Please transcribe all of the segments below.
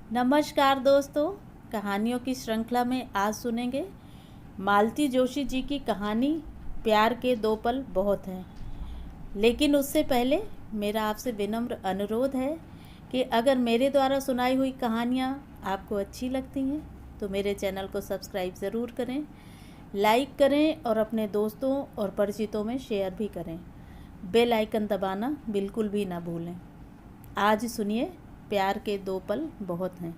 नमस्कार दोस्तों, कहानियों की श्रृंखला में आज सुनेंगे मालती जोशी जी की कहानी प्यार के दो पल बहुत हैं। लेकिन उससे पहले मेरा आपसे विनम्र अनुरोध है कि अगर मेरे द्वारा सुनाई हुई कहानियाँ आपको अच्छी लगती हैं तो मेरे चैनल को सब्सक्राइब ज़रूर करें, लाइक करें और अपने दोस्तों और परिचितों में शेयर भी करें। बेल आइकन दबाना बिल्कुल भी ना भूलें। आज सुनिए प्यार के दो पल बहुत हैं।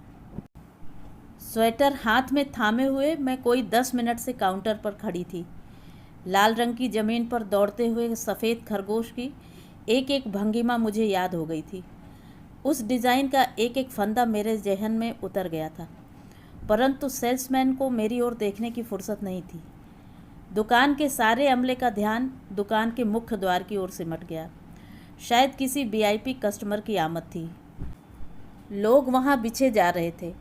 स्वेटर हाथ में थामे हुए मैं कोई 10 मिनट से काउंटर पर खड़ी थी। लाल रंग की ज़मीन पर दौड़ते हुए सफ़ेद खरगोश की एक एक भंगिमा मुझे याद हो गई थी। उस डिज़ाइन का एक एक फंदा मेरे जहन में उतर गया था, परंतु सेल्समैन को मेरी ओर देखने की फुर्सत नहीं थी। दुकान के सारे अमले का ध्यान दुकान के मुख्य द्वार की ओर सिमट गया। शायद किसी वीआईपी कस्टमर की आमद थी। लोग वहाँ बिछे जा रहे थे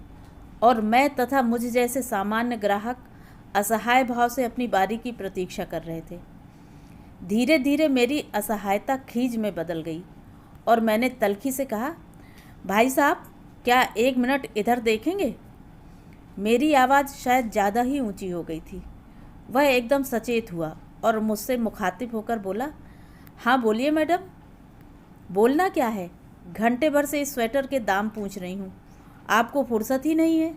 और मैं तथा मुझ जैसे सामान्य ग्राहक असहाय भाव से अपनी बारी की प्रतीक्षा कर रहे थे। धीरे धीरे मेरी असहायता खींच में बदल गई और मैंने तल्खी से कहा, भाई साहब, क्या 1 मिनट इधर देखेंगे? मेरी आवाज़ शायद ज़्यादा ही ऊंची हो गई थी। वह एकदम सचेत हुआ और मुझसे मुखातिब होकर बोला, हाँ बोलिए मैडम। बोलना क्या है, घंटे भर से इस स्वेटर के दाम पूछ रही हूँ, आपको फुर्सत ही नहीं है।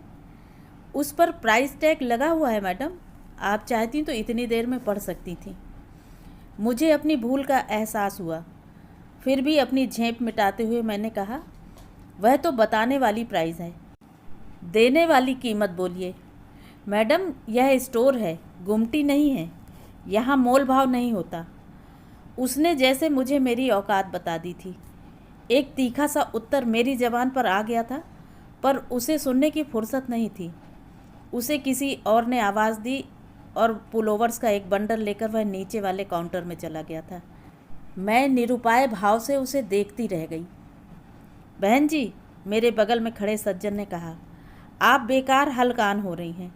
उस पर प्राइस टैग लगा हुआ है मैडम, आप चाहती तो इतनी देर में पढ़ सकती थी। मुझे अपनी भूल का एहसास हुआ। फिर भी अपनी झेंप मिटाते हुए मैंने कहा, वह तो बताने वाली प्राइस है, देने वाली कीमत बोलिए। मैडम, यह स्टोर है, गुमटी नहीं है, यहाँ मोल भाव नहीं होता। उसने जैसे मुझे मेरी औकात बता दी थी। एक तीखा सा उत्तर मेरी ज़बान पर आ गया था, पर उसे सुनने की फुर्सत नहीं थी। उसे किसी और ने आवाज़ दी और पुलोवर्स का एक बंडल लेकर वह नीचे वाले काउंटर में चला गया था। मैं निरुपाय भाव से उसे देखती रह गई। बहन जी, मेरे बगल में खड़े सज्जन ने कहा, आप बेकार हलकान हो रही हैं।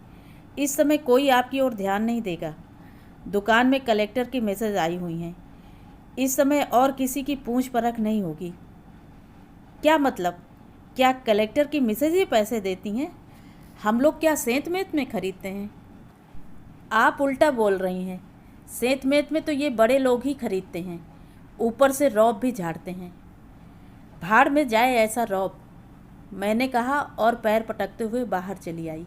इस समय कोई आपकी ओर ध्यान नहीं देगा। दुकान में कलेक्टर की मैसेज आई हुई हैं। इस समय और किसी की पूछ परख नहीं होगी। क्या मतलब? क्या कलेक्टर की मिसेज ही पैसे देती हैं? हम लोग क्या सेंत मेत में खरीदते हैं? आप उल्टा बोल रही हैं। सेंत मेत में तो ये बड़े लोग ही खरीदते हैं, ऊपर से रौब भी झाड़ते हैं। भाड़ में जाए ऐसा रौब, मैंने कहा और पैर पटकते हुए बाहर चली आई।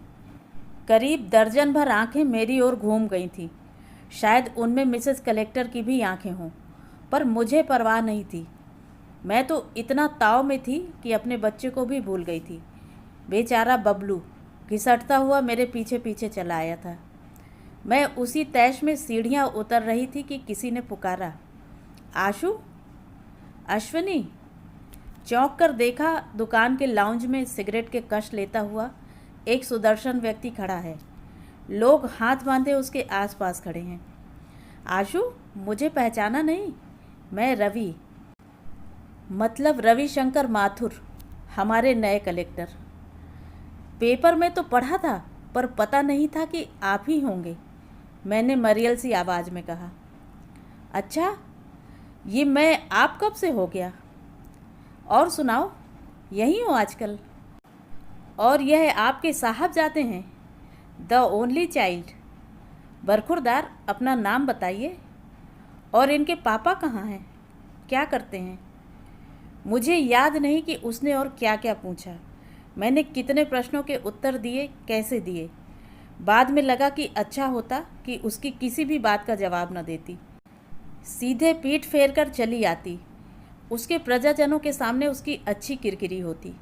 करीब दर्जन भर आंखें मेरी ओर घूम गई थीं। शायद उनमें मिसेस कलेक्टर की भी आंखें हों, पर मुझे परवाह नहीं थी। मैं तो इतना ताव में थी कि अपने बच्चे को भी भूल गई थी। बेचारा बबलू घिसटता हुआ मेरे पीछे पीछे चला आया था। मैं उसी तैश में सीढ़ियाँ उतर रही थी कि किसी ने पुकारा, आशु, अश्विनी। चौंक कर देखा, दुकान के लाउंज में सिगरेट के कश लेता हुआ एक सुदर्शन व्यक्ति खड़ा है। लोग हाथ बांधे उसके आसपास खड़े हैं। आशु, मुझे पहचाना नहीं? मैं रवि, मतलब रविशंकर माथुर, हमारे नए कलेक्टर। पेपर में तो पढ़ा था, पर पता नहीं था कि आप ही होंगे, मैंने मरियल सी आवाज़ में कहा। अच्छा, ये मैं आप कब से हो गया? और सुनाओ, यहीं हो आजकल? और यह आपके साहब जाते हैं, द ओनली चाइल्ड। बरखुरदार, अपना नाम बताइए। और इनके पापा कहाँ हैं, क्या करते हैं? मुझे याद नहीं कि उसने और क्या क्या पूछा। मैंने कितने प्रश्नों के उत्तर दिए, कैसे दिए। बाद में लगा कि अच्छा होता कि उसकी किसी भी बात का जवाब न देती, सीधे पीठ फेर कर चली आती। उसके प्रजाजनों के सामने उसकी अच्छी किरकिरी होती।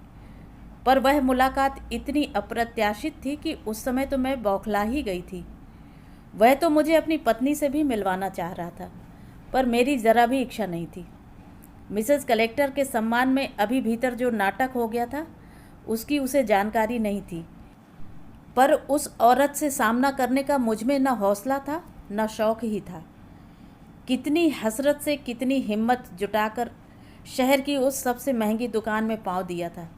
पर वह मुलाकात इतनी अप्रत्याशित थी कि उस समय तो मैं बौखला ही गई थी। वह तो मुझे अपनी पत्नी से भी मिलवाना चाह रहा था, पर मेरी ज़रा भी इच्छा नहीं थी। मिसेस कलेक्टर के सम्मान में अभी भीतर जो नाटक हो गया था, उसकी उसे जानकारी नहीं थी। पर उस औरत से सामना करने का मुझमें न हौसला था, न शौक ही था। कितनी हसरत से, कितनी हिम्मत जुटाकर शहर की उस सबसे महंगी दुकान में पाँव दिया था।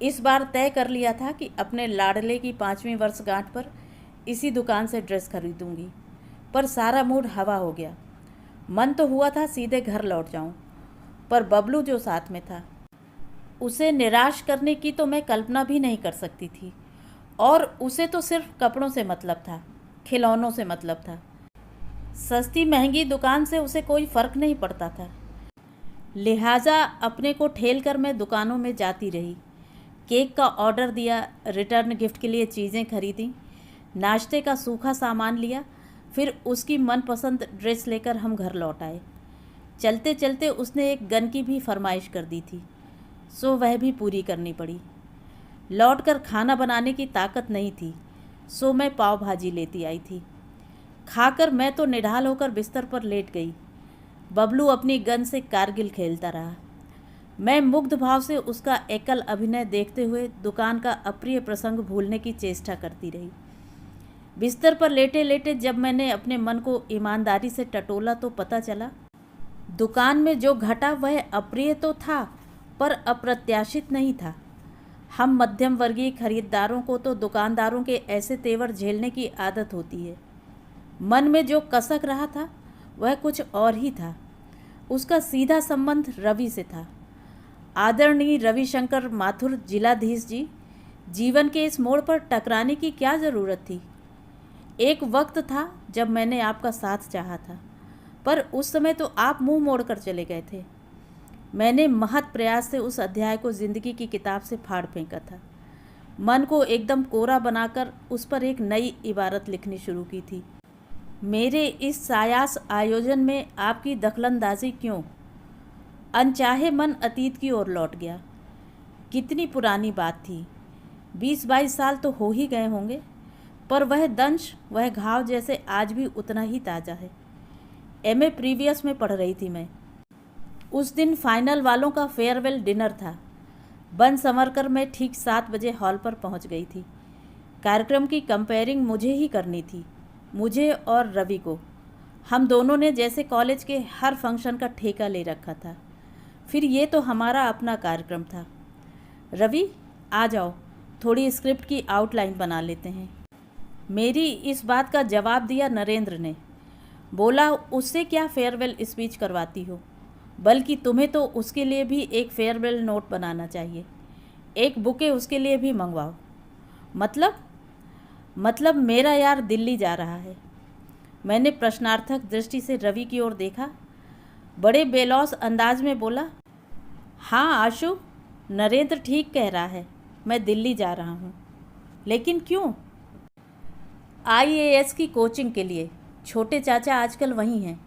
इस बार तय कर लिया था कि अपने लाडले की 5वीं वर्षगांठ पर इसी दुकान से ड्रेस खरीदूंगी। पर सारा मूड हवा हो गया। मन तो हुआ था सीधे घर लौट जाऊं, पर बबलू जो साथ में था, उसे निराश करने की तो मैं कल्पना भी नहीं कर सकती थी। और उसे तो सिर्फ कपड़ों से मतलब था, खिलौनों से मतलब था। सस्ती महंगी दुकान से उसे कोई फ़र्क नहीं पड़ता था। लिहाजा अपने को ठेल कर मैं दुकानों में जाती रही। केक का ऑर्डर दिया, रिटर्न गिफ्ट के लिए चीज़ें खरीदी, नाश्ते का सूखा सामान लिया, फिर उसकी मनपसंद ड्रेस लेकर हम घर लौट आए। चलते चलते उसने एक गन की भी फरमाइश कर दी थी, सो वह भी पूरी करनी पड़ी। लौटकर खाना बनाने की ताकत नहीं थी, सो मैं पाव भाजी लेती आई थी। खाकर मैं तो निढाल होकर बिस्तर पर लेट गई। बबलू अपनी गन से कारगिल खेलता रहा। मैं मुग्ध भाव से उसका एकल अभिनय देखते हुए दुकान का अप्रिय प्रसंग भूलने की चेष्टा करती रही। बिस्तर पर लेटे लेटे जब मैंने अपने मन को ईमानदारी से टटोला तो पता चला दुकान में जो घटा वह अप्रिय तो था, पर अप्रत्याशित नहीं था। हम मध्यम वर्गीय खरीदारों को तो दुकानदारों के ऐसे तेवर झेलने की आदत होती है। मन में जो कसक रहा था वह कुछ और ही था। उसका सीधा संबंध रवि से था। आदरणीय रविशंकर माथुर जिलाधीश जी, जीवन के इस मोड़ पर टकराने की क्या ज़रूरत थी? एक वक्त था जब मैंने आपका साथ चाहा था, पर उस समय तो आप मुंह मोड़कर चले गए थे। मैंने महत प्रयास से उस अध्याय को जिंदगी की किताब से फाड़ फेंका था। मन को एकदम कोरा बनाकर उस पर एक नई इबारत लिखनी शुरू की थी। मेरे इस सायास आयोजन में आपकी दखलंदाजी क्यों? अनचाहे मन अतीत की ओर लौट गया। कितनी पुरानी बात थी, 20-22 साल तो हो ही गए होंगे, पर वह दंश, वह घाव जैसे आज भी उतना ही ताज़ा है। एमए प्रीवियस में पढ़ रही थी मैं। उस दिन फाइनल वालों का फेयरवेल डिनर था। बन संवर कर मैं ठीक 7 बजे हॉल पर पहुंच गई थी। कार्यक्रम की कंपेयरिंग मुझे ही करनी थी, मुझे और रवि को। हम दोनों ने जैसे कॉलेज के हर फंक्शन का ठेका ले रखा था, फिर ये तो हमारा अपना कार्यक्रम था। रवि, आ जाओ, थोड़ी स्क्रिप्ट की आउटलाइन बना लेते हैं। मेरी इस बात का जवाब दिया नरेंद्र ने। बोला, उससे क्या फेयरवेल स्पीच करवाती हो, बल्कि तुम्हें तो उसके लिए भी एक फेयरवेल नोट बनाना चाहिए। एक बुके उसके लिए भी मंगवाओ। मतलब मेरा यार दिल्ली जा रहा है। मैंने प्रश्नार्थक दृष्टि से रवि की ओर देखा। बड़े बेलौस अंदाज में बोला, हाँ आशु, नरेंद्र ठीक कह रहा है, मैं दिल्ली जा रहा हूँ। लेकिन क्यों? आईएएस की कोचिंग के लिए। छोटे चाचा आजकल वहीं हैं।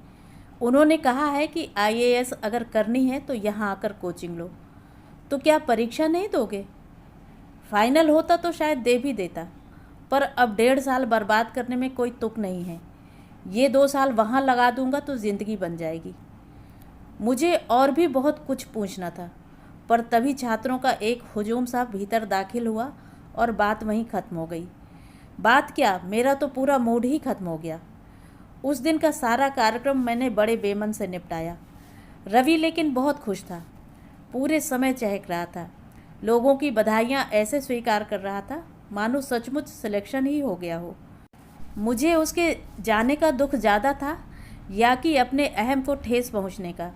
उन्होंने कहा है कि आईएएस अगर करनी है तो यहाँ आकर कोचिंग लो। तो क्या परीक्षा नहीं दोगे? फाइनल होता तो शायद दे भी देता, पर अब 1.5 साल बर्बाद करने में कोई तुक नहीं है। ये 2 साल वहाँ लगा दूंगा तो ज़िंदगी बन जाएगी। मुझे और भी बहुत कुछ पूछना था, पर तभी छात्रों का एक हुजूम सा भीतर दाखिल हुआ और बात वहीं ख़त्म हो गई। बात क्या, मेरा तो पूरा मूड ही ख़त्म हो गया। उस दिन का सारा कार्यक्रम मैंने बड़े बेमन से निपटाया। रवि लेकिन बहुत खुश था, पूरे समय चहक रहा था, लोगों की बधाइयाँ ऐसे स्वीकार कर रहा था मानो सचमुच सिलेक्शन ही हो गया हो। मुझे उसके जाने का दुख ज़्यादा था या कि अपने अहम को ठेस पहुँचने का,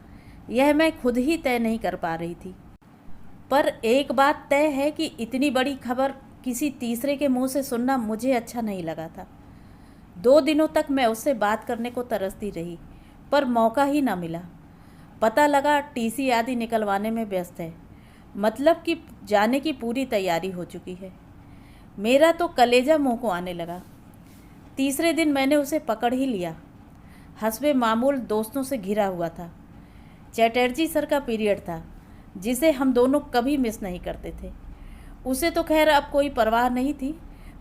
यह मैं खुद ही तय नहीं कर पा रही थी। पर एक बात तय है कि इतनी बड़ी खबर किसी तीसरे के मुंह से सुनना मुझे अच्छा नहीं लगा था। 2 दिनों तक मैं उससे बात करने को तरसती रही, पर मौका ही ना मिला। पता लगा टीसी आदि निकलवाने में व्यस्त है, मतलब कि जाने की पूरी तैयारी हो चुकी है। मेरा तो कलेजा मुंह को आने लगा। तीसरे दिन मैंने उसे पकड़ ही लिया। हस्बे मामूल दोस्तों से घिरा हुआ था। चैटर्जी सर का पीरियड था, जिसे हम दोनों कभी मिस नहीं करते थे। उसे तो खैर अब कोई परवाह नहीं थी,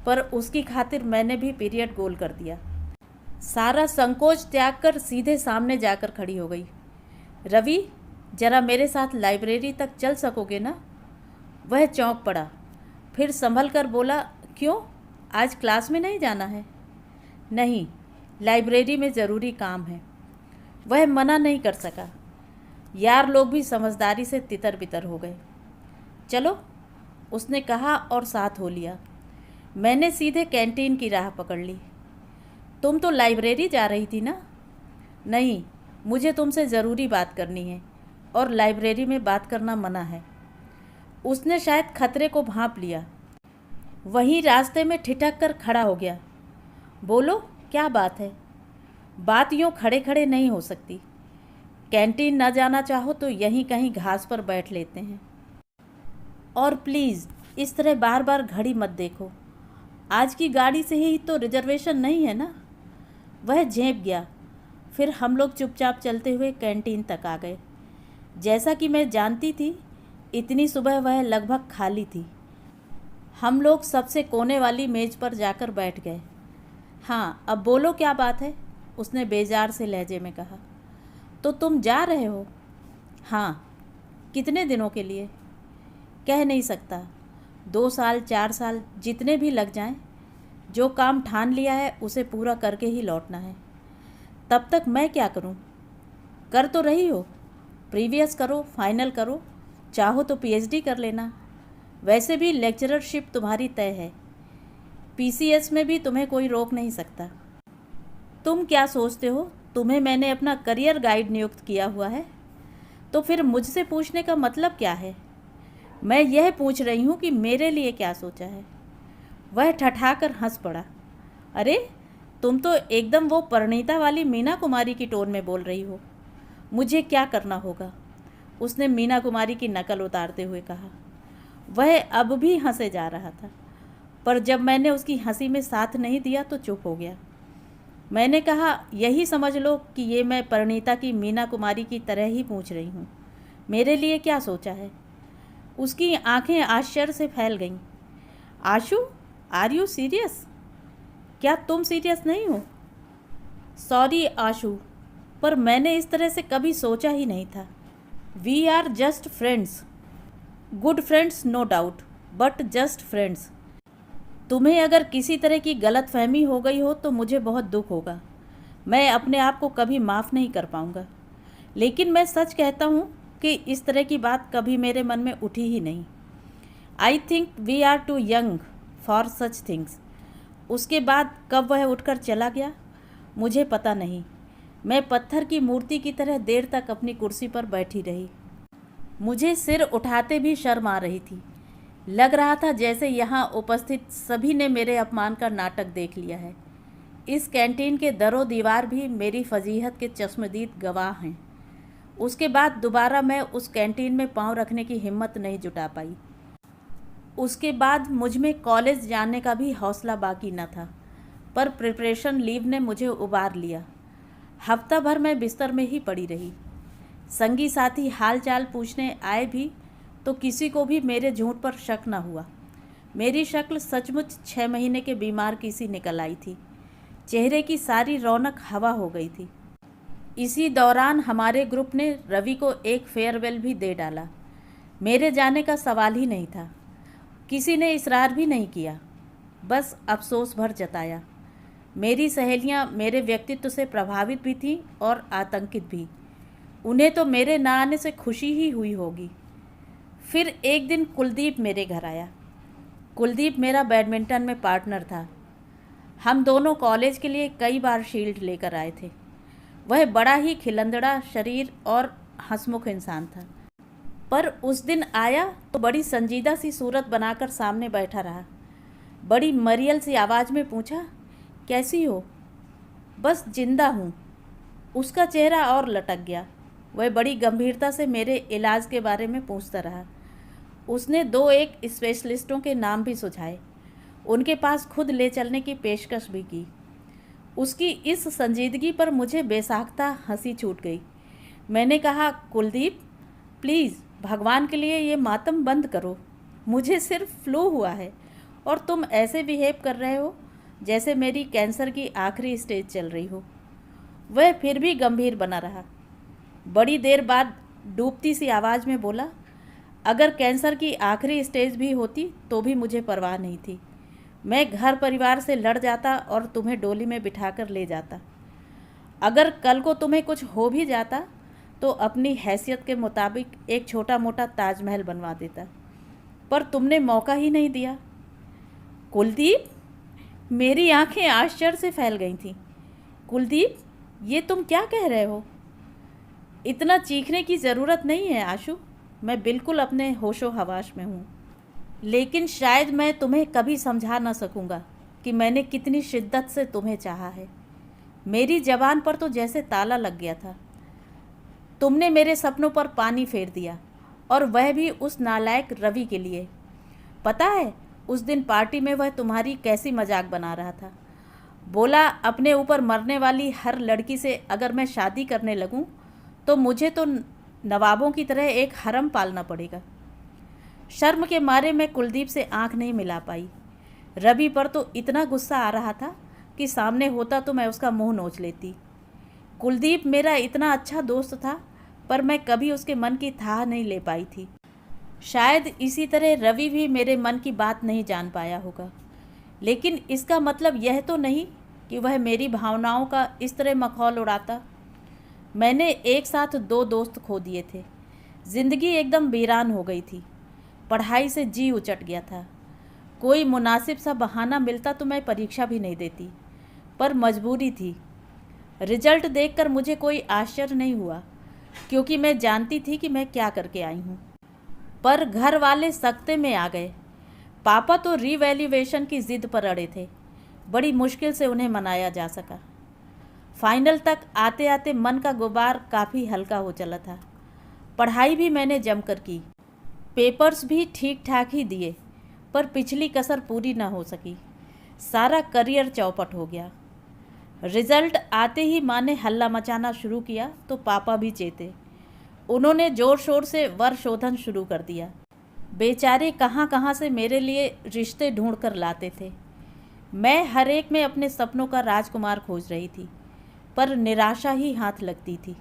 पर उसकी खातिर मैंने भी पीरियड गोल कर दिया। सारा संकोच त्याग कर सीधे सामने जाकर खड़ी हो गई। रवि, जरा मेरे साथ लाइब्रेरी तक चल सकोगे ना? वह चौंक पड़ा, फिर संभल कर बोला, क्यों, आज क्लास में नहीं जाना है? नहीं, लाइब्रेरी में ज़रूरी काम है। वह मना नहीं कर सका। यार लोग भी समझदारी से तितर बितर हो गए। चलो, उसने कहा और साथ हो लिया। मैंने सीधे कैंटीन की राह पकड़ ली। तुम तो लाइब्रेरी जा रही थी ना? नहीं, मुझे तुमसे ज़रूरी बात करनी है और लाइब्रेरी में बात करना मना है। उसने शायद खतरे को भांप लिया। वहीं रास्ते में ठिठक कर खड़ा हो गया। बोलो, क्या बात है? बात यूँ खड़े खड़े नहीं हो सकती। कैंटीन न जाना चाहो तो यहीं कहीं घास पर बैठ लेते हैं। और प्लीज़ इस तरह बार बार घड़ी मत देखो। आज की गाड़ी से ही तो रिजर्वेशन नहीं है ना। वह झेंप गया। फिर हम लोग चुपचाप चलते हुए कैंटीन तक आ गए। जैसा कि मैं जानती थी, इतनी सुबह वह लगभग खाली थी। हम लोग सबसे कोने वाली मेज़ पर जाकर बैठ गए। हाँ, अब बोलो क्या बात है? उसने बेजार से लहजे में कहा। तो तुम जा रहे हो? हाँ। कितने दिनों के लिए? कह नहीं सकता। 2 साल, 4 साल, जितने भी लग जाएं। जो काम ठान लिया है उसे पूरा करके ही लौटना है। तब तक मैं क्या करूं? कर तो रही हो। प्रीवियस करो, फाइनल करो, चाहो तो पीएचडी कर लेना। वैसे भी लेक्चररशिप तुम्हारी तय है। पीसीएस में भी तुम्हें कोई रोक नहीं सकता। तुम क्या सोचते हो, तुम्हें मैंने अपना करियर गाइड नियुक्त किया हुआ है? तो फिर मुझसे पूछने का मतलब क्या है? मैं यह पूछ रही हूँ कि मेरे लिए क्या सोचा है। वह ठठाकर हंस पड़ा। अरे, तुम तो एकदम वो परिणीता वाली मीना कुमारी की टोन में बोल रही हो। मुझे क्या करना होगा? उसने मीना कुमारी की नकल उतारते हुए कहा। वह अब भी हंसे जा रहा था, पर जब मैंने उसकी हंसी में साथ नहीं दिया तो चुप हो गया। मैंने कहा, यही समझ लो कि ये मैं परिणीता की मीना कुमारी की तरह ही पूछ रही हूँ। मेरे लिए क्या सोचा है? उसकी आंखें आश्चर्य से फैल गईं। आशु, आर यू सीरियस? क्या तुम सीरियस नहीं हो? सॉरी आशु, पर मैंने इस तरह से कभी सोचा ही नहीं था। We are just friends. Good friends no doubt, but just friends. तुम्हें अगर किसी तरह की गलत फहमी हो गई हो तो मुझे बहुत दुख होगा। मैं अपने आप को कभी माफ़ नहीं कर पाऊँगा। लेकिन मैं सच कहता हूँ कि इस तरह की बात कभी मेरे मन में उठी ही नहीं। I think we are too young for such things. उसके बाद कब वह उठकर चला गया, मुझे पता नहीं। मैं पत्थर की मूर्ति की तरह देर तक अपनी कुर्सी पर बैठी रही। मुझे सिर उठाते भी शर्म आ रही थी। लग रहा था जैसे यहाँ उपस्थित सभी ने मेरे अपमान का नाटक देख लिया है। इस कैंटीन के दरों दीवार भी मेरी फजीहत के चश्मदीद गवाह हैं। उसके बाद दोबारा मैं उस कैंटीन में पाँव रखने की हिम्मत नहीं जुटा पाई। उसके बाद मुझ में कॉलेज जाने का भी हौसला बाकी न था, पर प्रिपरेशन लीव ने मुझे उबार लिया। हफ्ता भर मैं बिस्तर में ही पड़ी रही। संगी साथी हाल चाल पूछने आए भी तो किसी को भी मेरे झूठ पर शक न हुआ। मेरी शक्ल सचमुच 6 महीने के बीमार की सी निकल आई थी। चेहरे की सारी रौनक हवा हो गई थी। इसी दौरान हमारे ग्रुप ने रवि को एक फेयरवेल भी दे डाला। मेरे जाने का सवाल ही नहीं था। किसी ने इसरार भी नहीं किया, बस अफसोस भर जताया। मेरी सहेलियां मेरे व्यक्तित्व से प्रभावित भी थीं और आतंकित भी। उन्हें तो मेरे न आने से खुशी ही हुई होगी। फिर एक दिन कुलदीप मेरे घर आया। कुलदीप मेरा बैडमिंटन में पार्टनर था। हम दोनों कॉलेज के लिए कई बार शील्ड लेकर आए थे। वह बड़ा ही खिलंदड़ा शरीर और हंसमुख इंसान था, पर उस दिन आया तो बड़ी संजीदा सी सूरत बनाकर सामने बैठा रहा। बड़ी मरियल सी आवाज़ में पूछा, कैसी हो? बस जिंदा हूँ। उसका चेहरा और लटक गया। वह बड़ी गंभीरता से मेरे इलाज के बारे में पूछता रहा। उसने 2-1 स्पेशलिस्टों के नाम भी सुझाए। उनके पास खुद ले चलने की पेशकश भी की। उसकी इस संजीदगी पर मुझे बेसाख्ता हंसी छूट गई। मैंने कहा, कुलदीप प्लीज़ भगवान के लिए ये मातम बंद करो। मुझे सिर्फ फ्लू हुआ है और तुम ऐसे बिहेव कर रहे हो जैसे मेरी कैंसर की आखिरी स्टेज चल रही हो। वह फिर भी गंभीर बना रहा। बड़ी देर बाद डूबती सी आवाज़ में बोला, अगर कैंसर की आखिरी स्टेज भी होती तो भी मुझे परवाह नहीं थी। मैं घर परिवार से लड़ जाता और तुम्हें डोली में बिठाकर ले जाता। अगर कल को तुम्हें कुछ हो भी जाता तो अपनी हैसियत के मुताबिक एक छोटा मोटा ताजमहल बनवा देता, पर तुमने मौका ही नहीं दिया। कुलदीप, मेरी आंखें आश्चर्य से फैल गई थीं। कुलदीप, ये तुम क्या कह रहे हो? इतना चीखने की ज़रूरत नहीं है आशु। मैं बिल्कुल अपने होशो हवास में हूँ। लेकिन शायद मैं तुम्हें कभी समझा ना सकूँगा कि मैंने कितनी शिद्दत से तुम्हें चाहा है। मेरी ज़बान पर तो जैसे ताला लग गया था। तुमने मेरे सपनों पर पानी फेर दिया, और वह भी उस नालायक रवि के लिए। पता है उस दिन पार्टी में वह तुम्हारी कैसी मजाक बना रहा था। बोला अपने ऊपर मरने वाली हर लड़की से अगर मैं शादी करने लगूं तो मुझे तो नवाबों की तरह एक हरम पालना पड़ेगा। शर्म के मारे मैं कुलदीप से आंख नहीं मिला पाई। रवि पर तो इतना गुस्सा आ रहा था कि सामने होता तो मैं उसका मुंह नोच लेती। कुलदीप मेरा इतना अच्छा दोस्त था, पर मैं कभी उसके मन की थाह नहीं ले पाई थी। शायद इसी तरह रवि भी मेरे मन की बात नहीं जान पाया होगा। लेकिन इसका मतलब यह तो नहीं कि वह मेरी भावनाओं का इस तरह मखौल उड़ाता। मैंने एक साथ 2 दोस्त खो दिए थे। ज़िंदगी एकदम वीरान हो गई थी। पढ़ाई से जी उचट गया था। कोई मुनासिब सा बहाना मिलता तो मैं परीक्षा भी नहीं देती, पर मजबूरी थी। रिजल्ट देखकर मुझे कोई आश्चर्य नहीं हुआ, क्योंकि मैं जानती थी कि मैं क्या करके आई हूँ। पर घर वाले सख्ते में आ गए। पापा तो रीवैल्यूएशन की ज़िद पर अड़े थे। बड़ी मुश्किल से उन्हें मनाया जा सका। फाइनल तक आते आते मन का गुबार काफ़ी हल्का हो चला था। पढ़ाई भी मैंने जमकर की, पेपर्स भी ठीक ठाक ही दिए, पर पिछली कसर पूरी ना हो सकी। सारा करियर चौपट हो गया। रिजल्ट आते ही माँ ने हल्ला मचाना शुरू किया तो पापा भी चेते। उन्होंने ज़ोर शोर से वर शोधन शुरू कर दिया। बेचारे कहाँ कहाँ से मेरे लिए रिश्ते ढूंढ कर लाते थे। मैं हर एक में अपने सपनों का राजकुमार खोज रही थी, पर निराशा ही हाथ लगती थी।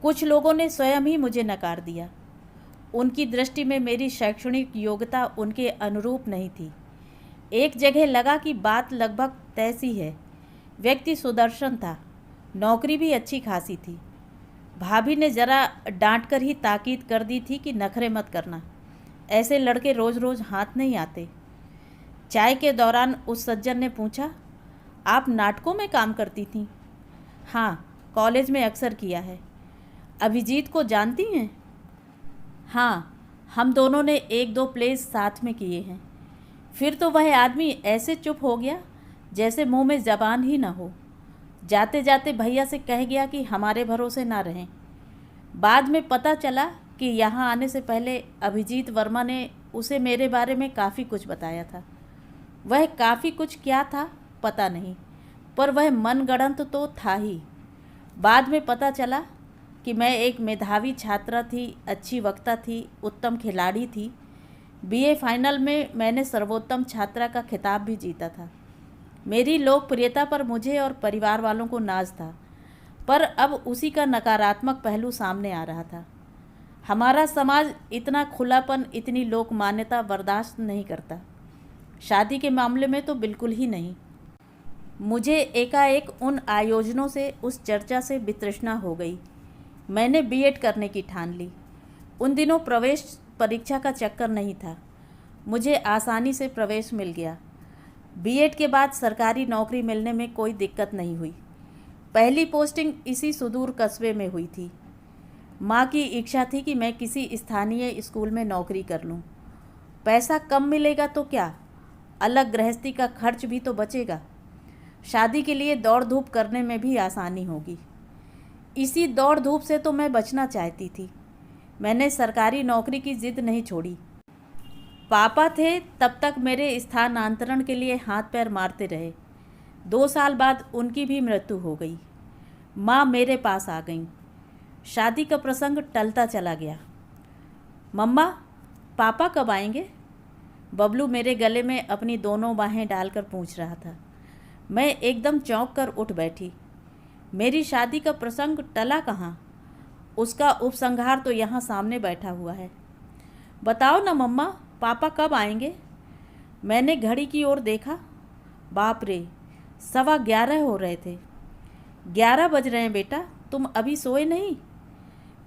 कुछ लोगों ने स्वयं ही मुझे नकार दिया। उनकी दृष्टि में मेरी शैक्षणिक योग्यता उनके अनुरूप नहीं थी। एक जगह लगा कि बात लगभग तय सी है। व्यक्ति सुदर्शन था, नौकरी भी अच्छी खासी थी। भाभी ने ज़रा डांट कर ही ताकीद कर दी थी कि नखरे मत करना, ऐसे लड़के रोज़ रोज़ हाथ नहीं आते। चाय के दौरान उस सज्जन ने पूछा, आप नाटकों में काम करती थीं? हाँ, कॉलेज में अक्सर किया है। अभिजीत को जानती हैं? हाँ, हम दोनों ने 1-2 प्लेस साथ में किए हैं। फिर तो वह आदमी ऐसे चुप हो गया जैसे मुंह में ज़बान ही ना हो। जाते जाते भैया से कह गया कि हमारे भरोसे ना रहें। बाद में पता चला कि यहाँ आने से पहले अभिजीत वर्मा ने उसे मेरे बारे में काफ़ी कुछ बताया था। वह काफ़ी कुछ क्या था पता नहीं, पर वह मनगढ़ंत तो था ही। बाद में पता चला कि मैं एक मेधावी छात्रा थी, अच्छी वक्ता थी, उत्तम खिलाड़ी थी। बीए फाइनल में मैंने सर्वोत्तम छात्रा का खिताब भी जीता था। मेरी लोकप्रियता पर मुझे और परिवार वालों को नाज था, पर अब उसी का नकारात्मक पहलू सामने आ रहा था। हमारा समाज इतना खुलापन, इतनी लोक मान्यता बर्दाश्त नहीं करता। शादी के मामले में तो बिल्कुल ही नहीं। मुझे एकाएक उन आयोजनों से, उस चर्चा से वितृष्णा हो गई। मैंने बीएड करने की ठान ली। उन दिनों प्रवेश परीक्षा का चक्कर नहीं था। मुझे आसानी से प्रवेश मिल गया। बीएड के बाद सरकारी नौकरी मिलने में कोई दिक्कत नहीं हुई। पहली पोस्टिंग इसी सुदूर कस्बे में हुई थी। माँ की इच्छा थी कि मैं किसी स्थानीय स्कूल में नौकरी कर लूँ। पैसा कम मिलेगा तो क्या, अलग गृहस्थी का खर्च भी तो बचेगा। शादी के लिए दौड़ धूप करने में भी आसानी होगी। इसी दौड़ धूप से तो मैं बचना चाहती थी। मैंने सरकारी नौकरी की जिद नहीं छोड़ी। पापा थे तब तक मेरे स्थानांतरण के लिए हाथ पैर मारते रहे। 2 साल बाद उनकी भी मृत्यु हो गई। माँ मेरे पास आ गईं। शादी का प्रसंग टलता चला गया। मम्मा, पापा कब आएंगे? बबलू मेरे गले में अपनी दोनों बाहें डालकर पूछ रहा था। मैं एकदम चौंक कर उठ बैठी। मेरी शादी का प्रसंग टला कहाँ? उसका उपसंहार तो यहाँ सामने बैठा हुआ है। बताओ ना मम्मा, पापा कब आएंगे? मैंने घड़ी की ओर देखा। बाप रे, 11:15 हो रहे थे। 11 बज रहे हैं बेटा, तुम अभी सोए नहीं?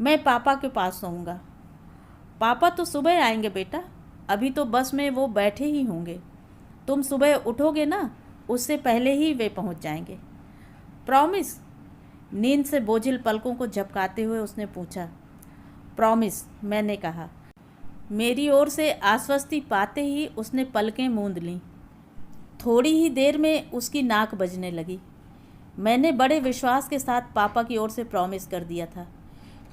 मैं पापा के पास सोऊंगा। पापा तो सुबह आएंगे बेटा, अभी तो बस में वो बैठे ही होंगे। तुम सुबह उठोगे ना, उससे पहले ही वे पहुंच जाएंगे। प्रॉमिस? नींद से बोझिल पलकों को झपकाते हुए उसने पूछा। प्रॉमिस, मैंने कहा। मेरी ओर से आश्वस्ति पाते ही उसने पलकें मूंद लीं। थोड़ी ही देर में उसकी नाक बजने लगी। मैंने बड़े विश्वास के साथ पापा की ओर से प्रॉमिस कर दिया था,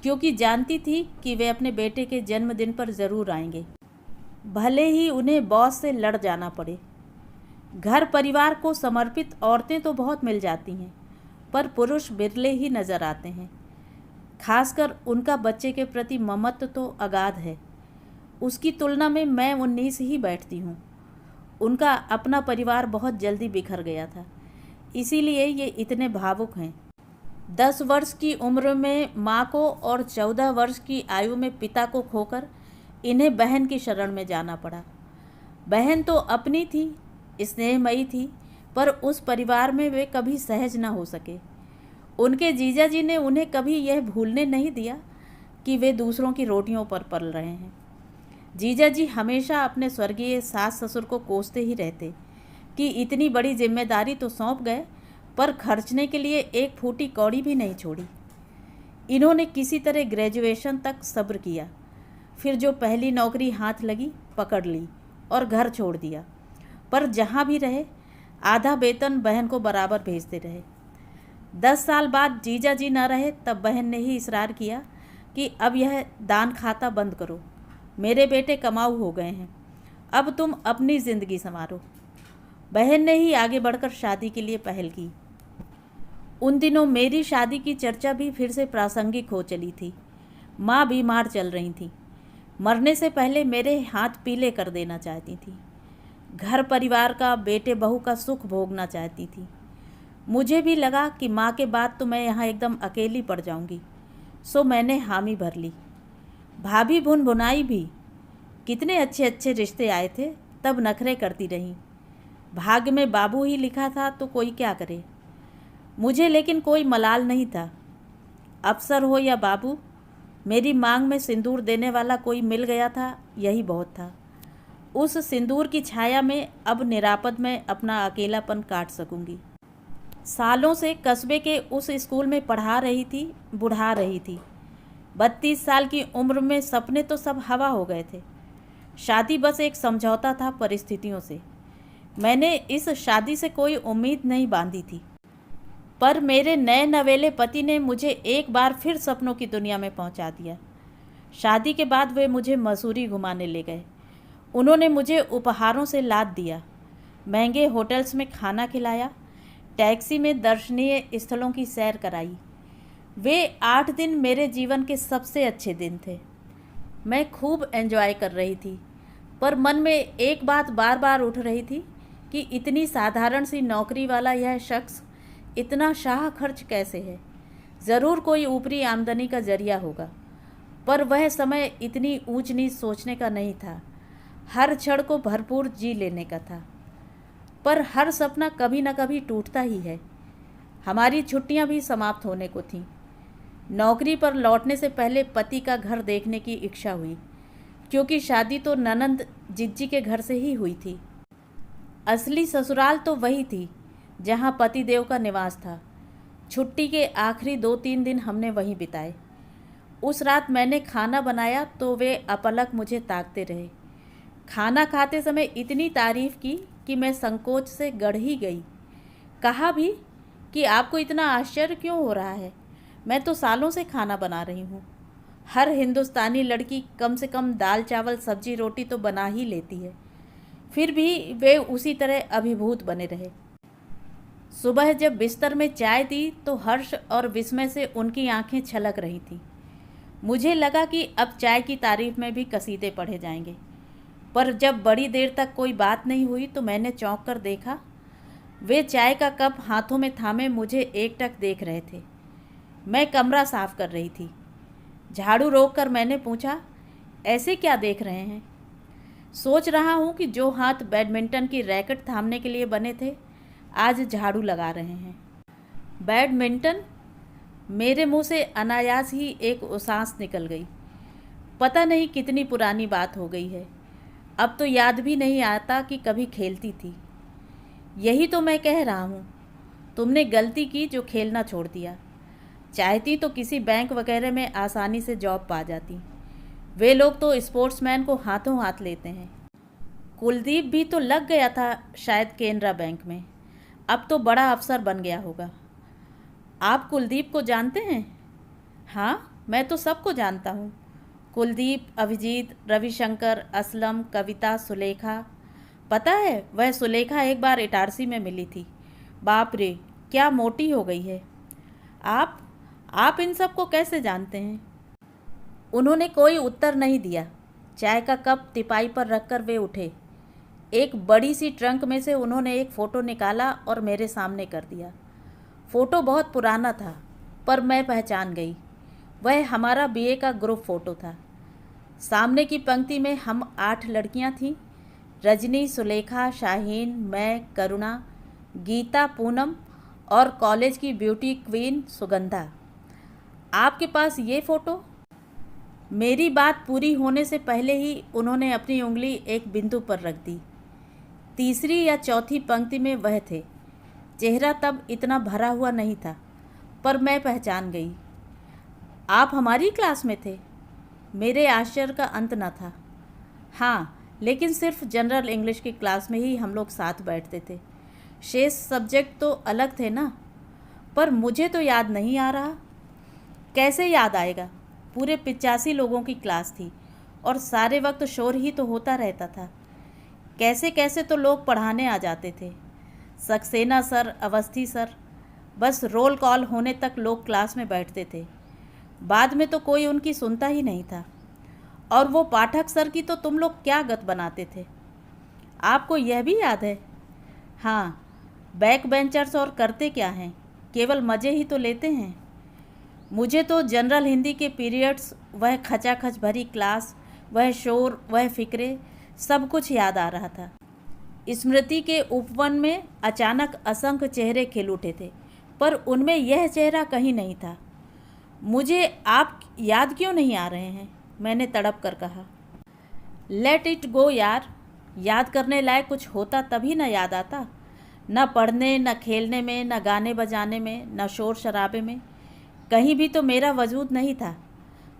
क्योंकि जानती थी कि वे अपने बेटे के जन्मदिन पर ज़रूर आएंगे, भले ही उन्हें बॉस से लड़ जाना पड़े। घर परिवार को समर्पित औरतें तो बहुत मिल जाती हैं, पर पुरुष बिरले ही नज़र आते हैं। खासकर उनका बच्चे के प्रति ममत्व तो अगाध है। उसकी तुलना में मैं 19 ही बैठती हूँ। उनका अपना परिवार बहुत जल्दी बिखर गया था, इसीलिए ये इतने भावुक हैं। 10 वर्ष की उम्र में माँ को और 14 वर्ष की आयु में पिता को खोकर इन्हें बहन की शरण में जाना पड़ा। बहन तो अपनी थी, स्नेहमयी थी, पर उस परिवार में वे कभी सहज न हो सके। उनके जीजा जी ने उन्हें कभी यह भूलने नहीं दिया कि वे दूसरों की रोटियों पर पल रहे हैं। जीजा जी हमेशा अपने स्वर्गीय सास ससुर को कोसते ही रहते कि इतनी बड़ी जिम्मेदारी तो सौंप गए, पर खर्चने के लिए एक फूटी कौड़ी भी नहीं छोड़ी। इन्होंने किसी तरह ग्रेजुएशन तक सब्र किया, फिर जो पहली नौकरी हाथ लगी पकड़ ली और घर छोड़ दिया। पर जहाँ भी रहे आधा वेतन बहन को बराबर भेजते रहे। 10 साल बाद जीजा जी न रहे तब बहन ने ही इसरार किया कि अब यह दान खाता बंद करो, मेरे बेटे कमाऊ हो गए हैं, अब तुम अपनी ज़िंदगी संवारो। बहन ने ही आगे बढ़कर शादी के लिए पहल की। उन दिनों मेरी शादी की चर्चा भी फिर से प्रासंगिक हो चली थी। माँ बीमार चल रही थी, मरने से पहले मेरे हाथ पीले कर देना चाहती थी। घर परिवार का, बेटे बहू का सुख भोगना चाहती थी। मुझे भी लगा कि माँ के बाद तो मैं यहाँ एकदम अकेली पड़ जाऊँगी, सो मैंने हामी भर ली। भाभी भुनभुनाई भी, कितने अच्छे अच्छे रिश्ते आए थे, तब नखरे करती रहीं। भाग्य में बाबू ही लिखा था तो कोई क्या करे। मुझे लेकिन कोई मलाल नहीं था। अफसर हो या बाबू, मेरी मांग में सिंदूर देने वाला कोई मिल गया था, यही बहुत था। उस सिंदूर की छाया में अब निरापद में अपना अकेलापन काट सकूंगी। सालों से कस्बे के उस स्कूल में पढ़ा रही थी, बुढ़ा रही थी। 32 साल की उम्र में सपने तो सब हवा हो गए थे। शादी बस एक समझौता था परिस्थितियों से। मैंने इस शादी से कोई उम्मीद नहीं बांधी थी, पर मेरे नए नवेले पति ने मुझे एक बार फिर सपनों की दुनिया में पहुंचा दिया। शादी के बाद वे मुझे मसूरी घुमाने ले गए। उन्होंने मुझे उपहारों से लाद दिया, महंगे होटल्स में खाना खिलाया, टैक्सी में दर्शनीय स्थलों की सैर कराई। वे 8 दिन मेरे जीवन के सबसे अच्छे दिन थे। मैं खूब एंजॉय कर रही थी, पर मन में एक बात बार बार उठ रही थी कि इतनी साधारण सी नौकरी वाला यह शख्स इतना शाह खर्च कैसे है। ज़रूर कोई ऊपरी आमदनी का जरिया होगा, पर वह समय इतनी ऊंच नीच सोचने का नहीं था। हर क्षण को भरपूर जी लेने का था। पर हर सपना कभी न कभी टूटता ही है। हमारी छुट्टियां भी समाप्त होने को थीं। नौकरी पर लौटने से पहले पति का घर देखने की इच्छा हुई, क्योंकि शादी तो ननंद जिज्जी के घर से ही हुई थी। असली ससुराल तो वही थी जहां पतिदेव का निवास था। छुट्टी के आखिरी 2-3 दिन हमने वहीं बिताए। उस रात मैंने खाना बनाया तो वे अपलक मुझे ताकते रहे। खाना खाते समय इतनी तारीफ़ की कि मैं संकोच से गड़ ही गई। कहा भी कि आपको इतना आश्चर्य क्यों हो रहा है, मैं तो सालों से खाना बना रही हूँ। हर हिंदुस्तानी लड़की कम से कम दाल चावल सब्जी रोटी तो बना ही लेती है। फिर भी वे उसी तरह अभिभूत बने रहे। सुबह जब बिस्तर में चाय दी तो हर्ष और विस्मय से उनकी आंखें छलक रही थीं। मुझे लगा कि अब चाय की तारीफ में भी कसीदे पढ़े जाएंगे, पर जब बड़ी देर तक कोई बात नहीं हुई तो मैंने चौंक कर देखा। वे चाय का कप हाथों में थामे मुझे एकटक देख रहे थे। मैं कमरा साफ कर रही थी। झाड़ू रोककर मैंने पूछा, ऐसे क्या देख रहे हैं? सोच रहा हूँ कि जो हाथ बैडमिंटन की रैकेट थामने के लिए बने थे आज झाड़ू लगा रहे हैं। बैडमिंटन? मेरे मुंह से अनायास ही एक उसास निकल गई। पता नहीं कितनी पुरानी बात हो गई है, अब तो याद भी नहीं आता कि कभी खेलती थी। यही तो मैं कह रहा हूँ, तुमने गलती की जो खेलना छोड़ दिया। चाहती तो किसी बैंक वगैरह में आसानी से जॉब पा जाती। वे लोग तो स्पोर्ट्समैन को हाथों हाथ लेते हैं। कुलदीप भी तो लग गया था शायद केनरा बैंक में, अब तो बड़ा अफसर बन गया होगा। आप कुलदीप को जानते हैं? हाँ, मैं तो सबको जानता हूँ। कुलदीप, अभिजीत, रविशंकर, असलम, कविता, सुलेखा। पता है, वह सुलेखा एक बार इटारसी में मिली थी। बाप रे, क्या मोटी हो गई है। आप इन सब को कैसे जानते हैं? उन्होंने कोई उत्तर नहीं दिया। चाय का कप तिपाई पर रखकर वे उठे। एक बड़ी सी ट्रंक में से उन्होंने एक फ़ोटो निकाला और मेरे सामने कर दिया। फ़ोटो बहुत पुराना था, पर मैं पहचान गई। वह हमारा बीए का ग्रुप फ़ोटो था। सामने की पंक्ति में हम 8 लड़कियां थीं। रजनी, सुलेखा, शाहीन, मैं, करुणा, गीता, पूनम और कॉलेज की ब्यूटी क्वीन सुगंधा। आपके पास ये फ़ोटो? मेरी बात पूरी होने से पहले ही उन्होंने अपनी उंगली एक बिंदु पर रख दी। तीसरी या चौथी पंक्ति में वह थे। चेहरा तब इतना भरा हुआ नहीं था, पर मैं पहचान गई। आप हमारी क्लास में थे? मेरे आश्चर्य का अंत न था। हाँ, लेकिन सिर्फ जनरल इंग्लिश की क्लास में ही हम लोग साथ बैठते थे। शेष सब्जेक्ट तो अलग थे ना। पर मुझे तो याद नहीं आ रहा। कैसे याद आएगा? पूरे 85 लोगों की क्लास थी और सारे वक्त शोर ही तो होता रहता था। कैसे कैसे तो लोग पढ़ाने आ जाते थे। सक्सेना सर, अवस्थी सर, बस रोल कॉल होने तक लोग क्लास में बैठते थे। बाद में तो कोई उनकी सुनता ही नहीं था। और वो पाठक सर की तो तुम लोग क्या गत बनाते थे। आपको यह भी याद है? हाँ, बैक बेंचर्स और करते क्या हैं, केवल मज़े ही तो लेते हैं। मुझे तो जनरल हिंदी के पीरियड्स, वह खचाखच भरी क्लास, वह शोर, वह फिक्रे, सब कुछ याद आ रहा था। स्मृति के उपवन में अचानक असंख्य चेहरे खिल उठे थे, पर उनमें यह चेहरा कहीं नहीं था। मुझे आप याद क्यों नहीं आ रहे हैं? मैंने तड़प कर कहा। लेट इट गो यार। याद करने लायक कुछ होता तभी न याद आता। न पढ़ने, न खेलने में, न गाने बजाने में, न शोर शराबे में। कहीं भी तो मेरा वजूद नहीं था।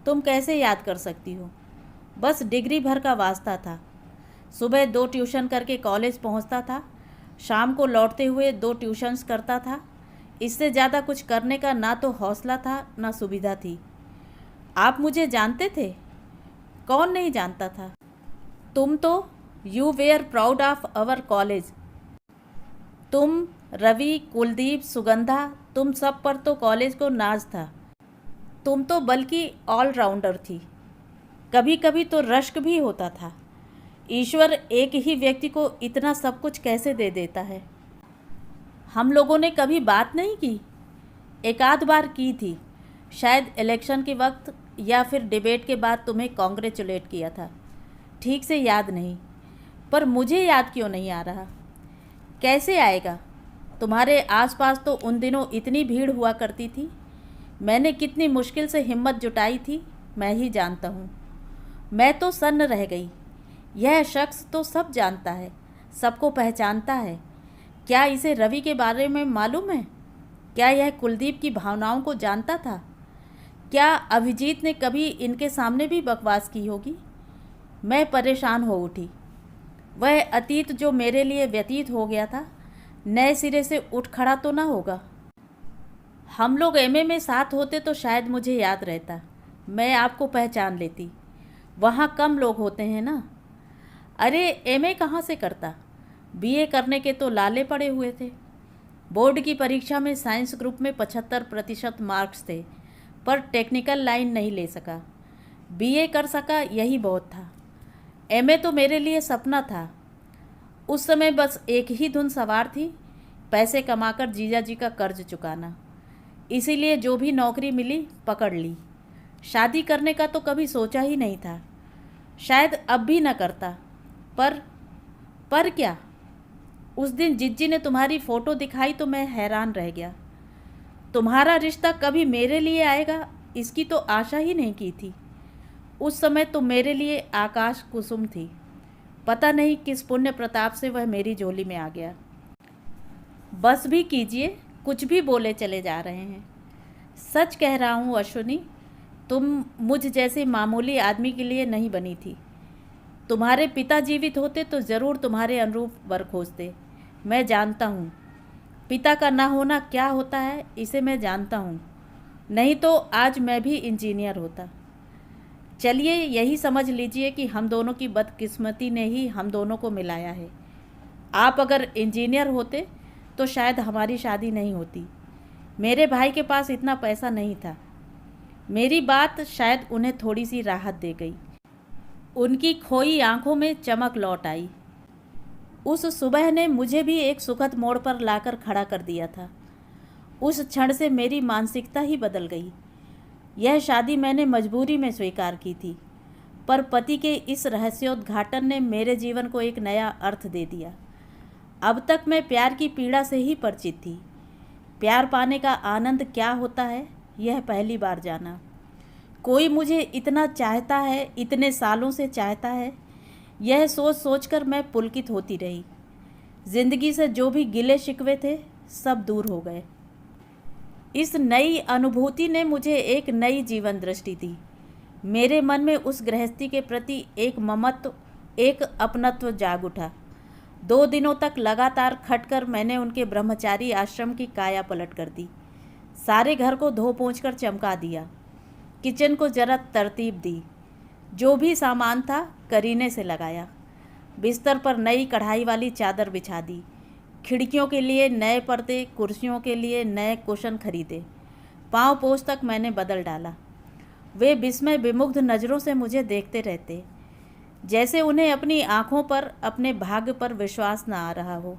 तुम कैसे याद कर सकती हो? बस डिग्री भर का वास्ता था। सुबह 2 ट्यूशन करके कॉलेज पहुंचता था, शाम को लौटते हुए 2 ट्यूशन्स करता था। इससे ज़्यादा कुछ करने का ना तो हौसला था, ना सुविधा थी। आप मुझे जानते थे? कौन नहीं जानता था। तुम तो you were proud of our college. तुम, रवि, कुलदीप, सुगंधा, तुम सब पर तो कॉलेज को नाज था। तुम तो बल्कि ऑलराउंडर थी। कभी कभी तो रश्क भी होता था। ईश्वर एक ही व्यक्ति को इतना सब कुछ कैसे दे देता है। हम लोगों ने कभी बात नहीं की? एक आध बार की थी, शायद इलेक्शन के वक्त या फिर डिबेट के बाद तुम्हें कॉन्ग्रेचुलेट किया था। ठीक से याद नहीं, पर मुझे याद क्यों नहीं आ रहा? कैसे आएगा? तुम्हारे आसपास तो उन दिनों इतनी भीड़ हुआ करती थी। मैंने कितनी मुश्किल से हिम्मत जुटाई थी, मैं ही जानता हूँ। मैं तो सन्न रह गई। यह शख्स तो सब जानता है, सबको पहचानता है। क्या इसे रवि के बारे में मालूम है? क्या यह कुलदीप की भावनाओं को जानता था? क्या अभिजीत ने कभी इनके सामने भी बकवास की होगी? मैं परेशान हो उठी। वह अतीत जो मेरे लिए व्यतीत हो गया था, नए सिरे से उठ खड़ा तो ना होगा। हम लोग एमए में साथ होते तो शायद मुझे याद रहता, मैं आपको पहचान लेती। वहाँ कम लोग होते हैं ना। अरे एमए कहाँ से करता, बीए करने के तो लाले पड़े हुए थे। बोर्ड की परीक्षा में साइंस ग्रुप में 75% मार्क्स थे, पर टेक्निकल लाइन नहीं ले सका। बीए कर सका, यही बहुत था। एमए तो मेरे लिए सपना था। उस समय बस एक ही धुन सवार थी, पैसे कमाकर जीजा जी का कर्ज चुकाना। इसीलिए जो भी नौकरी मिली पकड़ ली। शादी करने का तो कभी सोचा ही नहीं था। शायद अब भी न करता। पर क्या? उस दिन जिज्जी ने तुम्हारी फ़ोटो दिखाई तो मैं हैरान रह गया। तुम्हारा रिश्ता कभी मेरे लिए आएगा, इसकी तो आशा ही नहीं की थी। उस समय तो मेरे लिए आकाश कुसुम थी। पता नहीं किस पुण्य प्रताप से वह मेरी झोली में आ गया। बस भी कीजिए, कुछ भी बोले चले जा रहे हैं। सच कह रहा हूँ अश्विनी, तुम मुझ जैसे मामूली आदमी के लिए नहीं बनी थी। तुम्हारे पिता जीवित होते तो ज़रूर तुम्हारे अनुरूप वर खोजते। मैं जानता हूँ पिता का ना होना क्या होता है, इसे मैं जानता हूँ। नहीं तो आज मैं भी इंजीनियर होता। चलिए यही समझ लीजिए कि हम दोनों की बदकिस्मती ने ही हम दोनों को मिलाया है। आप अगर इंजीनियर होते तो शायद हमारी शादी नहीं होती। मेरे भाई के पास इतना पैसा नहीं था। मेरी बात शायद उन्हें थोड़ी सी राहत दे गई। उनकी खोई आंखों में चमक लौट आई। उस सुबह ने मुझे भी एक सुखद मोड़ पर लाकर खड़ा कर दिया था। उस क्षण से मेरी मानसिकता ही बदल गई। यह शादी मैंने मजबूरी में स्वीकार की थी, पर पति के इस रहस्योद्घाटन ने मेरे जीवन को एक नया अर्थ दे दिया। अब तक मैं प्यार की पीड़ा से ही परिचित थी। प्यार पाने का आनंद क्या होता है, यह पहली बार जाना। कोई मुझे इतना चाहता है, इतने सालों से चाहता है, यह सोच सोचकर मैं पुलकित होती रही। जिंदगी से जो भी गिले शिकवे थे, सब दूर हो गए। इस नई अनुभूति ने मुझे एक नई जीवन दृष्टि दी। मेरे मन में उस गृहस्थी के प्रति एक ममत्व, एक अपनत्व जाग उठा। 2 दिनों तक लगातार खटकर मैंने उनके ब्रह्मचारी आश्रम की काया पलट कर दी। सारे घर को धो पोंछ कर चमका दिया। किचन को जरा तरतीब दी। जो भी सामान था करीने से लगाया। बिस्तर पर नई कढ़ाई वाली चादर बिछा दी। खिड़कियों के लिए नए पर्दे, कुर्सियों के लिए नए कुशन खरीदे। पाँव पोछ तक मैंने बदल डाला। वे विस्मय विमुग्ध नज़रों से मुझे देखते रहते, जैसे उन्हें अपनी आँखों पर, अपने भाग्य पर विश्वास न आ रहा हो।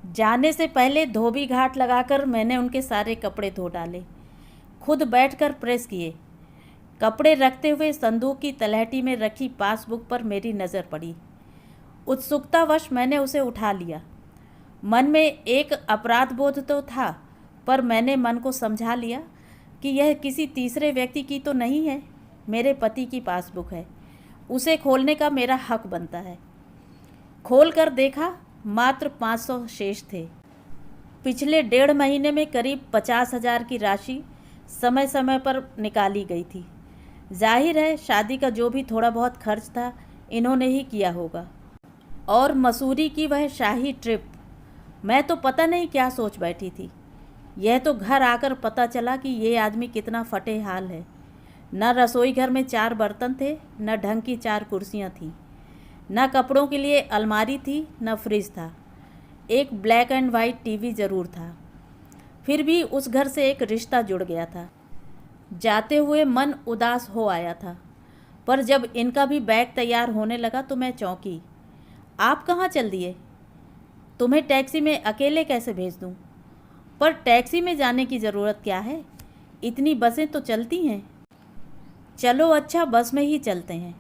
जाने से पहले धोबी घाट लगाकर मैंने उनके सारे कपड़े धो डाले, खुद बैठकर प्रेस किए। कपड़े रखते हुए संदूक की तलहटी में रखी पासबुक पर मेरी नज़र पड़ी। उत्सुकतावश मैंने उसे उठा लिया। मन में एक अपराध बोध तो था, पर मैंने मन को समझा लिया कि यह किसी तीसरे व्यक्ति की तो नहीं है, मेरे पति की पासबुक है। उसे खोलने का मेरा हक बनता है। खोल कर देखा, मात्र 500 शेष थे। पिछले 1.5 महीने में करीब 50,000 की राशि समय समय पर निकाली गई थी। जाहिर है शादी का जो भी थोड़ा बहुत खर्च था इन्होंने ही किया होगा। और मसूरी की वह शाही ट्रिप, मैं तो पता नहीं क्या सोच बैठी थी। यह तो घर आकर पता चला कि ये आदमी कितना फटे हाल है। न रसोई घर में 4 बर्तन थे, न ढंग की 4 कुर्सियाँ थीं, न कपड़ों के लिए अलमारी थी, न फ्रिज था। एक ब्लैक एंड वाइट टीवी ज़रूर था। फिर भी उस घर से एक रिश्ता जुड़ गया था। जाते हुए मन उदास हो आया था, पर जब इनका भी बैग तैयार होने लगा तो मैं चौंकी। आप कहाँ चल दिए? तुम्हें टैक्सी में अकेले कैसे भेज दूँ? पर टैक्सी में जाने की ज़रूरत क्या है, इतनी बसें तो चलती हैं। चलो अच्छा, बस में ही चलते हैं।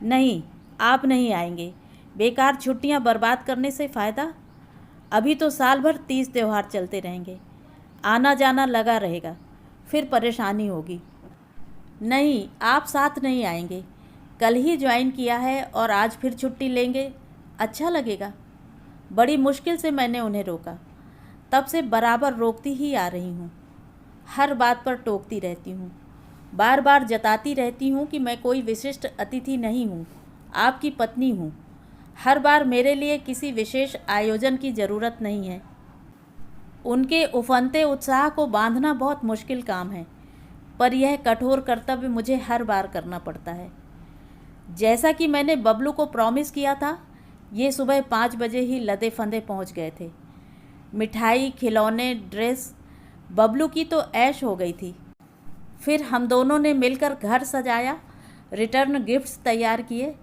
नहीं, आप नहीं आएंगे। बेकार छुट्टियां बर्बाद करने से फ़ायदा। अभी तो साल भर 30 त्यौहार चलते रहेंगे, आना जाना लगा रहेगा, फिर परेशानी होगी। नहीं, आप साथ नहीं आएंगे। कल ही ज्वाइन किया है और आज फिर छुट्टी लेंगे, अच्छा लगेगा? बड़ी मुश्किल से मैंने उन्हें रोका। तब से बराबर रोकती ही आ रही हूँ। हर बात पर टोकती रहती हूँ, बार बार जताती रहती हूँ कि मैं कोई विशिष्ट अतिथि नहीं हूँ, आपकी पत्नी हूँ। हर बार मेरे लिए किसी विशेष आयोजन की ज़रूरत नहीं है। उनके उफनते उत्साह को बांधना बहुत मुश्किल काम है, पर यह कठोर कर्तव्य मुझे हर बार करना पड़ता है। जैसा कि मैंने बबलू को प्रॉमिस किया था, ये सुबह 5 बजे ही लदे फंदे पहुंच गए थे। मिठाई, खिलौने, ड्रेस, बबलू की तो ऐश हो गई थी। फिर हम दोनों ने मिलकर घर सजाया, रिटर्न गिफ्ट्स तैयार किए,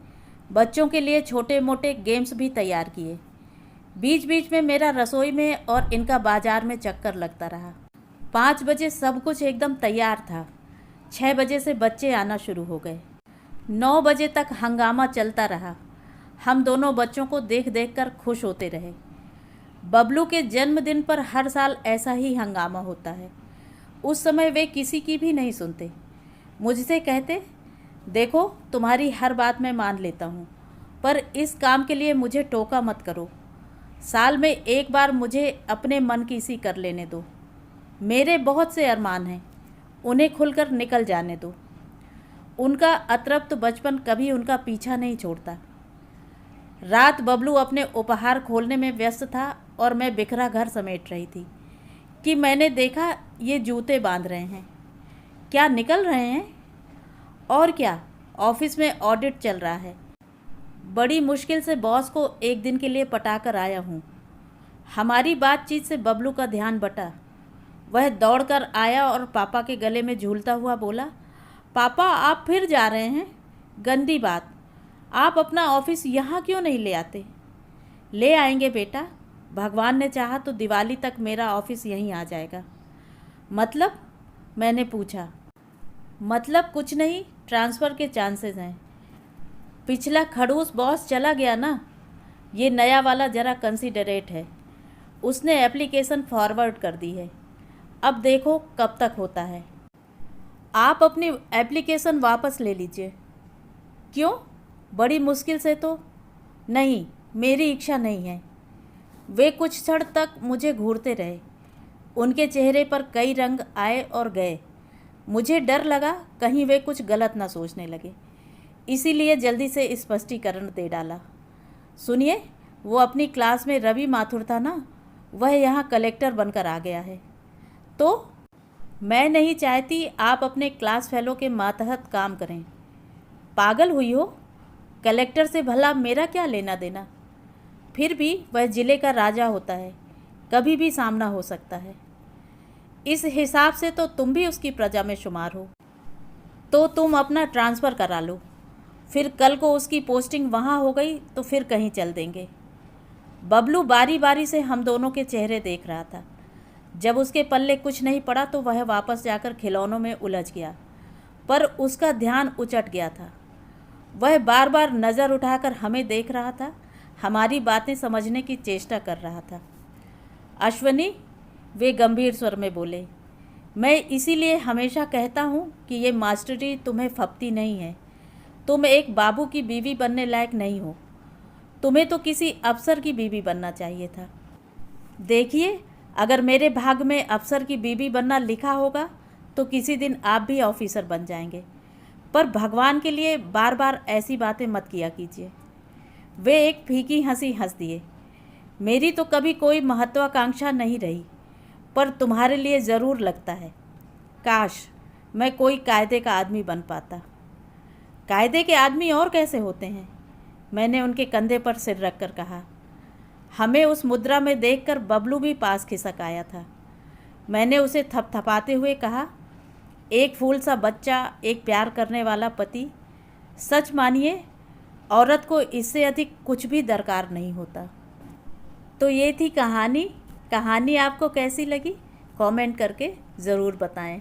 बच्चों के लिए छोटे मोटे गेम्स भी तैयार किए। बीच बीच में मेरा रसोई में और इनका बाजार में चक्कर लगता रहा। 5 बजे सब कुछ एकदम तैयार था। 6 बजे से बच्चे आना शुरू हो गए। 9 बजे तक हंगामा चलता रहा। हम दोनों बच्चों को देख देख कर खुश होते रहे। बबलू के जन्मदिन पर हर साल ऐसा ही हंगामा होता है। उस समय वे किसी की भी नहीं सुनते। मुझसे कहते, देखो तुम्हारी हर बात मैं मान लेता हूँ, पर इस काम के लिए मुझे टोका मत करो। साल में एक बार मुझे अपने मन की सी कर लेने दो। मेरे बहुत से अरमान हैं, उन्हें खुलकर निकल जाने दो। उनका अतृप्त बचपन कभी उनका पीछा नहीं छोड़ता। रात बबलू अपने उपहार खोलने में व्यस्त था और मैं बिखरा घर समेट रही थी कि मैंने देखा ये जूते बांध रहे हैं। क्या निकल रहे हैं? और क्या, ऑफिस में ऑडिट चल रहा है। बड़ी मुश्किल से बॉस को एक दिन के लिए पटाकर आया हूँ। हमारी बातचीत से बबलू का ध्यान बटा। वह दौड़कर आया और पापा के गले में झूलता हुआ बोला, पापा आप फिर जा रहे हैं? गंदी बात, आप अपना ऑफिस यहाँ क्यों नहीं ले आते? ले आएंगे बेटा, भगवान ने चाहा तो दिवाली तक मेरा ऑफिस यहीं आ जाएगा। मतलब? मैंने पूछा। मतलब कुछ नहीं, ट्रांसफ़र के चांसेस हैं। पिछला खड़ूस बॉस चला गया ना, ये नया वाला ज़रा कंसिडरेट है। उसने एप्लीकेशन फॉरवर्ड कर दी है। अब देखो कब तक होता है। आप अपनी एप्लीकेशन वापस ले लीजिए। क्यों? बड़ी मुश्किल से तो? नहीं, मेरी इच्छा नहीं है। वे कुछ क्षण तक मुझे घूरते रहे। उनके चेहरे पर कई रंग आए और गए। मुझे डर लगा कहीं वे कुछ गलत ना सोचने लगे, इसीलिए जल्दी से स्पष्टीकरण दे डाला। सुनिए, वो अपनी क्लास में रवि माथुर था ना, वह यहाँ कलेक्टर बनकर आ गया है। तो मैं नहीं चाहती आप अपने क्लास फेलो के मातहत काम करें। पागल हुई हो? कलेक्टर से भला मेरा क्या लेना देना? फिर भी वह ज़िले का राजा होता है, कभी भी सामना हो सकता है। इस हिसाब से तो तुम भी उसकी प्रजा में शुमार हो। तो तुम अपना ट्रांसफ़र करा लो, फिर कल को उसकी पोस्टिंग वहाँ हो गई तो फिर कहीं चल देंगे। बबलू बारी बारी से हम दोनों के चेहरे देख रहा था। जब उसके पल्ले कुछ नहीं पड़ा तो वह वापस जाकर खिलौनों में उलझ गया, पर उसका ध्यान उचट गया था। वह बार बार नज़र उठाकर हमें देख रहा था, हमारी बातें समझने की चेष्टा कर रहा था। अश्वनी, वे गंभीर स्वर में बोले, मैं इसीलिए हमेशा कहता हूँ कि ये मास्टरी तुम्हें फपती नहीं है। तुम एक बाबू की बीवी बनने लायक नहीं हो। तुम्हें तो किसी अफसर की बीवी बनना चाहिए था। देखिए, अगर मेरे भाग में अफसर की बीवी बनना लिखा होगा तो किसी दिन आप भी ऑफिसर बन जाएंगे, पर भगवान के लिए बार बार ऐसी बातें मत किया कीजिए। वे एक फीकी हंसी हंस दिए। मेरी तो कभी कोई महत्वाकांक्षा नहीं रही, पर तुम्हारे लिए ज़रूर लगता है। काश मैं कोई कायदे का आदमी बन पाता। कायदे के आदमी और कैसे होते हैं? मैंने उनके कंधे पर सिर रखकर कहा। हमें उस मुद्रा में देखकर बबलू भी पास खिसक आया था। मैंने उसे थपथपाते हुए कहा, एक फूल सा बच्चा, एक प्यार करने वाला पति। सच मानिए, औरत को इससे अधिक कुछ भी दरकार नहीं होता। तो ये थी कहानी। कहानी आपको कैसी लगी? कमेंट करके ज़रूर बताएं।